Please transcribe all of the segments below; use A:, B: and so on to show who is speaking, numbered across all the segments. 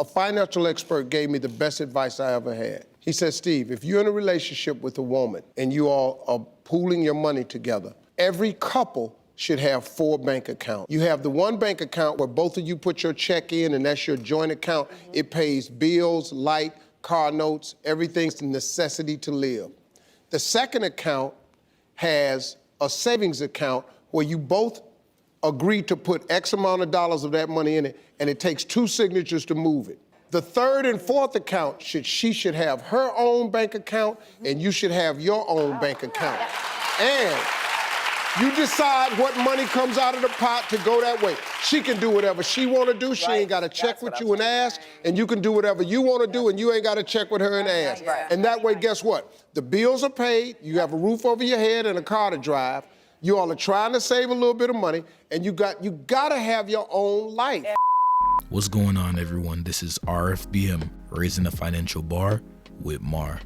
A: A financial expert gave me the best advice I ever had. He said, Steve, if you're in a relationship with a woman and you all are pooling your money together, every couple should have 4 bank accounts. You have the one bank account where both of you put your check in, and that's your joint account. It pays bills, light, car notes, everything's the necessity to live. The second account has a savings account where you both agree to put X amount of dollars of that money in it, and it takes 2 signatures to move it. The third and fourth account, she should have her own bank account, and you should have your own bank account. And you decide what money comes out of the pot to go that way. She can do whatever she want to do. She ain't got to check with you and ask, and you can do whatever you want to do, and you ain't got to check with her and ask. And that way, guess what? The bills are paid, you have a roof over your head and a car to drive, you all are trying to save a little bit of money, and you got to have your own life.
B: What's going on, everyone? This is RFBM, Raising the Financial Bar with Mar.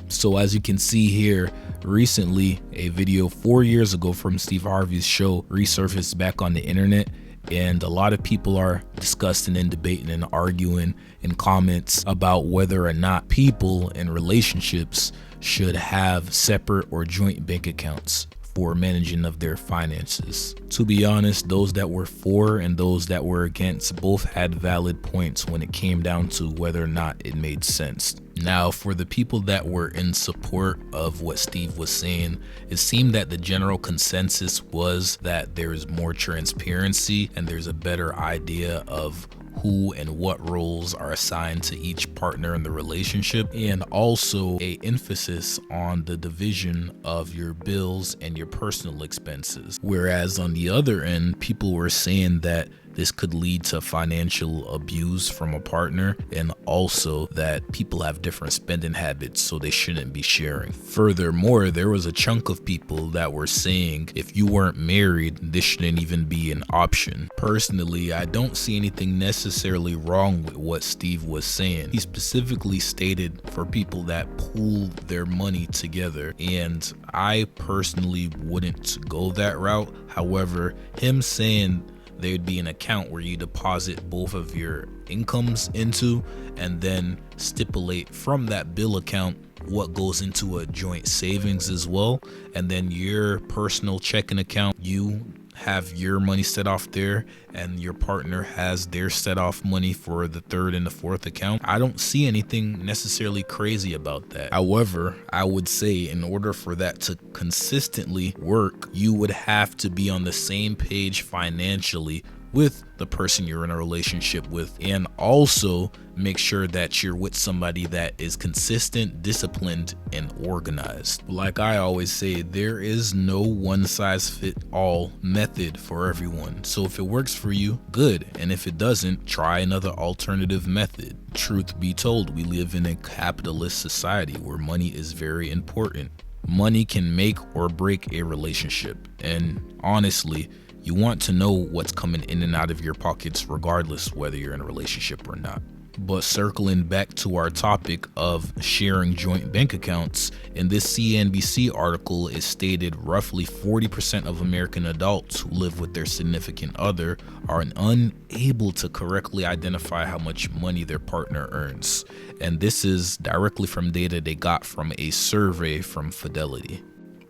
B: So as you can see here, recently a video 4 years ago from Steve Harvey's show resurfaced back on the internet, and a lot of people are discussing and debating and arguing in comments about whether or not people in relationships should have separate or joint bank accounts for managing of their finances. To be honest, those that were for and those that were against both had valid points when it came down to whether or not it made sense. Now, for the people that were in support of what Steve was saying, it seemed that the general consensus was that there is more transparency and there's a better idea of who and what roles are assigned to each partner in the relationship, and also a emphasis on the division of your bills and your personal expenses. Whereas on the other end, people were saying that this could lead to financial abuse from a partner, and also that people have different spending habits, so they shouldn't be sharing. Furthermore, there was a chunk of people that were saying if you weren't married, this shouldn't even be an option. Personally, I don't see anything necessarily wrong with what Steve was saying. He specifically stated for people that pool their money together, and I personally wouldn't go that route. However, him saying there'd be an account where you deposit both of your incomes into and then stipulate from that bill account what goes into a joint savings as well, and then your personal checking account, you have your money set off there and your partner has their set off money for the third and the fourth account. I don't see anything necessarily crazy about that. However, I would say in order for that to consistently work, you would have to be on the same page financially with the person you're in a relationship with, and also make sure that you're with somebody that is consistent, disciplined, and organized. Like I always say, there is no one-size-fits-all method for everyone. So if it works for you, good, and if it doesn't, try another alternative method. Truth be told, we live in a capitalist society where money is very important. Money can make or break a relationship, and honestly, you want to know what's coming in and out of your pockets regardless whether you're in a relationship or not. But circling back to our topic of sharing joint bank accounts, in this CNBC article it stated roughly 40% of American adults who live with their significant other are unable to correctly identify how much money their partner earns. And this is directly from data they got from a survey from Fidelity.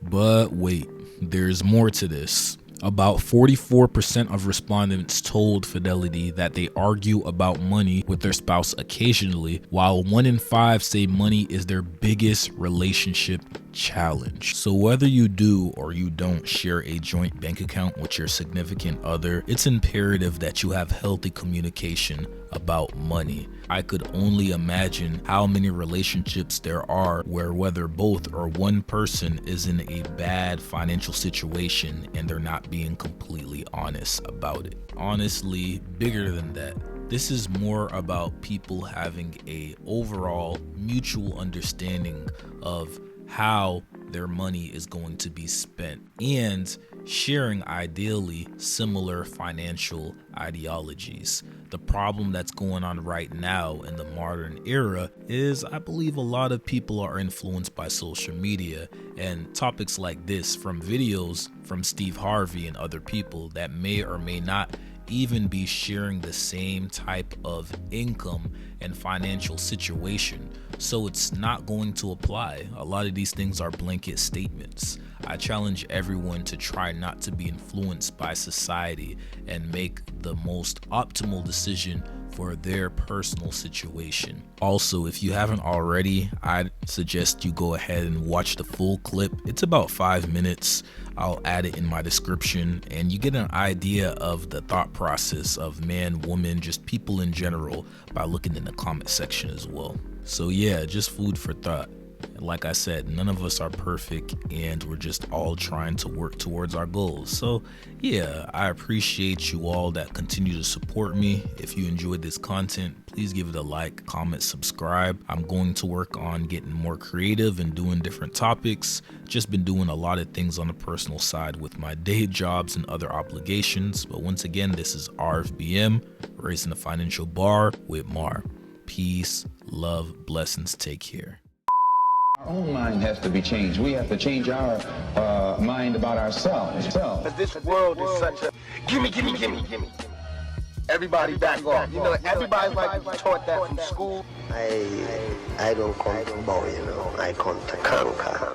B: But wait, there's more to this. About 44% of respondents told Fidelity that they argue about money with their spouse occasionally, while 1 in 5 say money is their biggest relationship challenge. So whether you do or you don't share a joint bank account with your significant other, it's imperative that you have healthy communication about money. I could only imagine how many relationships there are where whether both or one person is in a bad financial situation and they're not being completely honest about it. Honestly, bigger than that, this is more about people having a overall mutual understanding of how their money is going to be spent and sharing ideally similar financial ideologies. The problem that's going on right now in the modern era is I believe a lot of people are influenced by social media and topics like this from videos from Steve Harvey and other people that may or may not even be sharing the same type of income and financial situation. So it's not going to apply. A lot of these things are blanket statements. I challenge everyone to try not to be influenced by society and make the most optimal decision for their personal situation. Also, if you haven't already, I'd suggest you go ahead and watch the full clip. It's about 5 minutes. I'll add it in my description, and you get an idea of the thought process of man, woman, just people in general by looking in the comment section as well. So yeah, just food for thought. Like I said, none of us are perfect, and we're just all trying to work towards our goals. So yeah, I appreciate you all that continue to support me. If you enjoyed this content, please give it a like, comment, subscribe. I'm going to work on getting more creative and doing different topics. Just been doing a lot of things on the personal side with my day jobs and other obligations. But once again, this is RFBM, Raising the Financial Bar with Mar. Peace, love, blessings, take care.
C: Our own mind has to be changed. We have to change our mind about ourselves.
D: But this world is such a gimme. Everybody back off. You know, everybody's like taught that from school.
E: I don't come to bow, you know. I come to conquer.